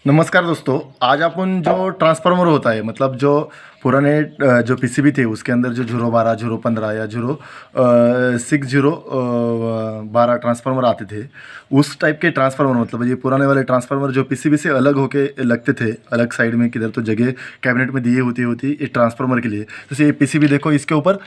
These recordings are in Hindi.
नमस्कार दोस्तों। आज अपन जो ट्रांसफार्मर होता है मतलब जो पुराने जो पीसीबी थे उसके अंदर जो 012 015 या 6012 ट्रांसफार्मर आते थे उस टाइप के ट्रांसफार्मर मतलब ये पुराने वाले ट्रांसफार्मर जो पीसीबी से अलग होके लगते थे, अलग साइड में किधर तो जगह कैबिनेट में दिए होती ये ट्रांसफार्मर के लिए। जैसे ये पीसीबी देखो, इसके ऊपर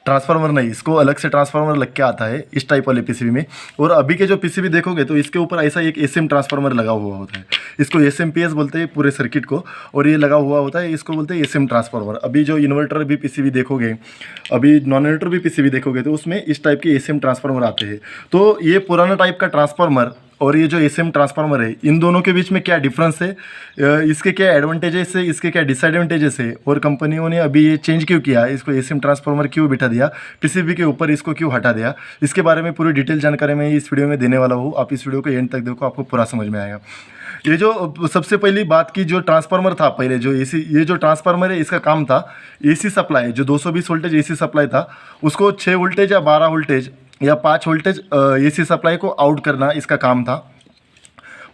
ट्रांसफार्मर नहीं, इसको अलग से ट्रांसफार्मर लग के आता है इस टाइप वाले पीसीबी में। और अभी के जो पीसीबी देखोगे तो इसके ऊपर ऐसा एक एसएम ट्रांसफार्मर लगा हुआ होता है, इसको एसएमपीएस बोलते हैं पूरे सर्किट को। और ये लगा हुआ होता है, इसको बोलते हैं एसएम ट्रांसफार्मर। अभी जो इन्वर्टर भी पीसीबी देखोगे, अभी नॉन इन्वर्टर भी पीसीबी देखोगे तो उसमें इस टाइप के एसएम ट्रांसफार्मर आते हैं। तो ये पुराना टाइप का ट्रांसफार्मर और ये जो एसएम ट्रांसफार्मर है, इन दोनों के बीच में क्या डिफरेंस है, इसके क्या एडवांटेजेस है, इसके क्या डिसएडवांटेजेस है, और कंपनियों ने अभी ये चेंज क्यों किया, इसको एसएम ट्रांसफार्मर क्यों बिठा दिया, पीसीबी के ऊपर इसको क्यों हटा दिया, इसके बारे में पूरी डिटेल जानकारी मैं इस वीडियो में देने वाला हूँ। आप इस वीडियो को एंड तक देखो, आपको पूरा समझ में आएगा। ये जो सबसे पहली बात की, जो ट्रांसफार्मर था पहले, जो एसी, ये जो ट्रांसफार्मर है इसका काम था एसी सप्लाई, जो 220 वोल्टेज एसी सप्लाई था उसको 6 वोल्टेज या 12 वोल्टेज या 5 वोल्टेज एसी सप्लाई को आउट करना इसका काम था,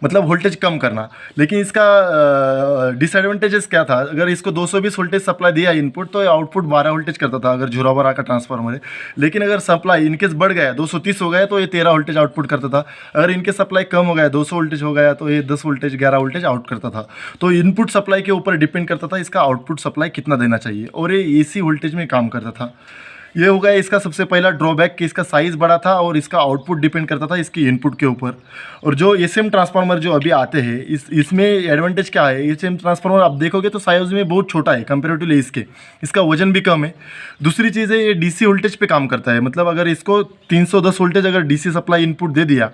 मतलब वोल्टेज कम करना। लेकिन इसका डिसएडवांटेजेस क्या था, अगर इसको 220 वोल्टेज सप्लाई दिया इनपुट तो आउटपुट 12 वोल्टेज करता था अगर झुरावरा का ट्रांसफार्मर है। लेकिन अगर सप्लाई इनकेस बढ़ गया 230 हो गया तो ये 13 वोल्टेज आउटपुट करता था। अगर इनके सप्लाई कम हो गया 200 वोल्टेज हो गया तो ये 10 वोल्टेज 11 वोल्टेज आउट करता था। तो इनपुट सप्लाई के ऊपर डिपेंड करता था इसका आउटपुट सप्लाई कितना देना चाहिए, और ये एसी वोल्टेज में काम करता था। ये हो गया इसका सबसे पहला ड्रॉबैक कि इसका साइज़ बड़ा था और इसका आउटपुट डिपेंड करता था इसकी इनपुट के ऊपर। और जो एसएम ट्रांसफार्मर जो अभी आते हैं इसमें एडवांटेज क्या है, एसएम ट्रांसफार्मर आप देखोगे तो साइज में बहुत छोटा है कंपेरेटिवली इसके, इसका वजन भी कम है। दूसरी चीज़ है ये डीसी वोल्टेज पे काम करता है, मतलब अगर इसको 310 वोल्टेज अगर डीसी सप्लाई इनपुट दे दिया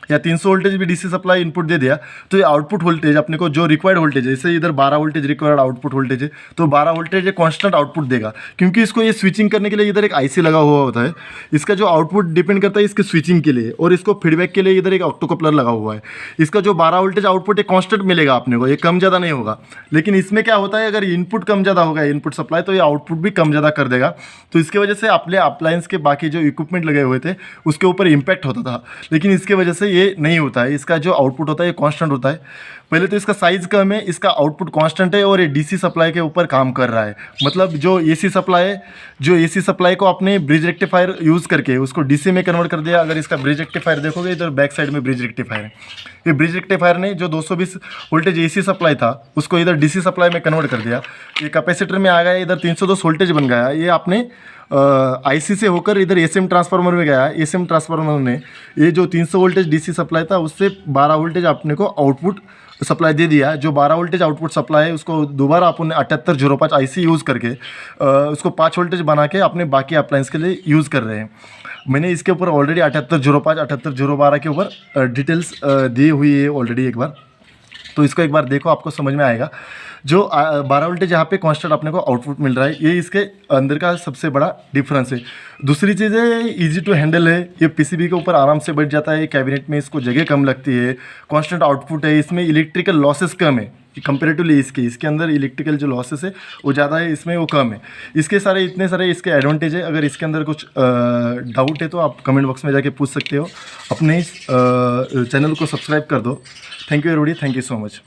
या 300 वोल्टेज भी डीसी सप्लाई इनपुट दे दिया तो ये आउटपुट वोल्टेज अपने को जो रिक्वायर्ड वोल्टेज है, जैसे इधर 12 वोल्टेज रिक्वायर्ड आउटपुट वोल्टेज है तो 12 वोल्टेज ये कांस्टेंट आउटपुट देगा, क्योंकि इसको ये स्विचिंग करने के लिए इधर एक आईसी लगा हुआ होता है। इसका जो आउटपुट डिपेंड करता है इसके स्विचिंग के लिए, और इसको फीडबैक के लिए इधर एक ऑप्टोकपलर लगा हुआ है। इसका जो 12 वोल्टेज आउटपुट है कांस्टेंट मिलेगा अपने को, ये कम ज़्यादा नहीं होगा। लेकिन इसमें क्या होता है, अगर इनपुट कम ज़्यादा होगा इनपुट सप्लाई तो ये आउटपुट भी कम ज़्यादा कर देगा। तो इसके वजह से अपने अप्लायंस के बाकी जो इक्विपमेंट लगे हुए थे उसके ऊपर इम्पैक्ट होता था। लेकिन इसके वजह से ये नहीं होता है, इसका जो आउटपुट होता है ये कांस्टेंट होता है। पहले तो इसका साइज कम है, इसका आउटपुट कांस्टेंट है, और ये डीसी सप्लाई के ऊपर काम कर रहा है। मतलब जो एसी सप्लाई है, जो एसी सप्लाई को आपने ब्रिज रेक्टिफायर यूज़ करके उसको डीसी में कन्वर्ट कर दिया। अगर इसका ब्रिज रेक्टिफायर देखोगे इधर बैक साइड में ब्रिज रेक्टिफायर है, ये ब्रिज रेक्टिफायर ने जो 220 वोल्टेज एसी सप्लाई था उसको इधर डीसी सप्लाई में कन्वर्ट कर दिया। ये कैपेसिटर में आ गया, इधर 310 वोल्टेज बन गया। ये आपने आईसी से होकर इधर एसएम ट्रांसफार्मर में गया। एसएम ट्रांसफार्मर ने ये जो 300 वोल्टेज डीसी सप्लाई था उससे 12 वोल्टेज अपने को आउटपुट सप्लाई दे दिया। जो 12 वोल्टेज आउटपुट सप्लाई है उसको दोबारा अपन 7805 आईसी यूज़ करके उसको 5 वोल्टेज बना के अपने बाकी अप्लायंस के लिए यूज़ कर रहे हैं। मैंने इसके ऊपर ऑलरेडी 7805 7812 के ऊपर डिटेल्स दी हुई है ऑलरेडी एक बार, तो इसको एक बार देखो, आपको समझ में आएगा। जो 12 वोल्टेज यहाँ पे कांस्टेंट अपने को आउटपुट मिल रहा है, ये इसके अंदर का सबसे बड़ा डिफरेंस है। दूसरी चीज़ है इजी टू हैंडल है, ये पीसीबी के ऊपर आराम से बैठ जाता है, कैबिनेट में इसको जगह कम लगती है, कांस्टेंट आउटपुट है, इसमें इलेक्ट्रिकल लॉसेस कम है कंपेरेटिवली इसके अंदर इलेक्ट्रिकल जो लॉसेस है वो ज़्यादा है, इसमें वो कम है। इसके सारे इतने सारे इसके एडवांटेज है। अगर इसके अंदर कुछ डाउट है तो आप कमेंट बॉक्स में जाके पूछ सकते हो। अपने इस चैनल को सब्सक्राइब कर दो। Thank you everybody, thank you so much.